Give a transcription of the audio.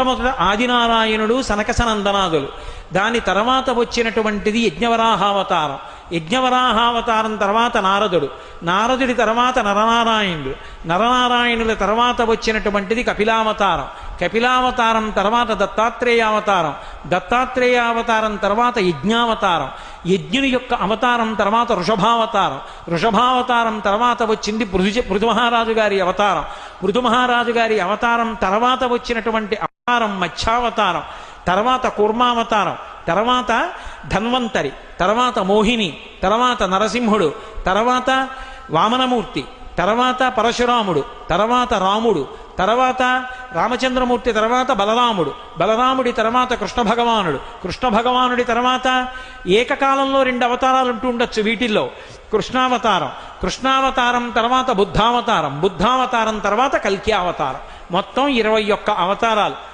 మొట్టమొదట ఆదినారాయణుడు సనకసనందనాదులు, దాని తర్వాత వచ్చినటువంటిది యజ్ఞవరాహావతారం, యజ్ఞవరాహావతారం తర్వాత నారదుడు, నారదుడి తర్వాత నరనారాయణుడు, నరనారాయణుల తర్వాత వచ్చినటువంటిది కపిలావతారం, కపిలావతారం తర్వాత దత్తాత్రేయావతారం, దత్తాత్రేయావతారం తర్వాత యజ్ఞావతారం, యజ్ఞుని యొక్క అవతారం తర్వాత వృషభావతారం, వృషభావతారం తర్వాత వచ్చింది పృథుమహారాజు గారి అవతారం, పృథుమహారాజు గారి అవతారం తర్వాత వచ్చినటువంటి అవతారం మత్స్యావతారం, తర్వాత కూర్మావతారం, తర్వాత ధన్వంతరి, తర్వాత మోహిని, తర్వాత నరసింహుడు, తర్వాత వామనమూర్తి, తర్వాత పరశురాముడు, తర్వాత రాముడు, తర్వాత రామచంద్రమూర్తి, తర్వాత బలరాముడు, బలరాముడి తర్వాత కృష్ణ భగవానుడు, కృష్ణ భగవానుడి తర్వాత ఏకకాలంలో 2 అవతారాలు ఉంటూ ఉండొచ్చు వీటిల్లో. కృష్ణావతారం, కృష్ణావతారం తర్వాత బుద్ధావతారం, బుద్ధావతారం తర్వాత కల్కి అవతారం, మొత్తం 21 అవతారాలు.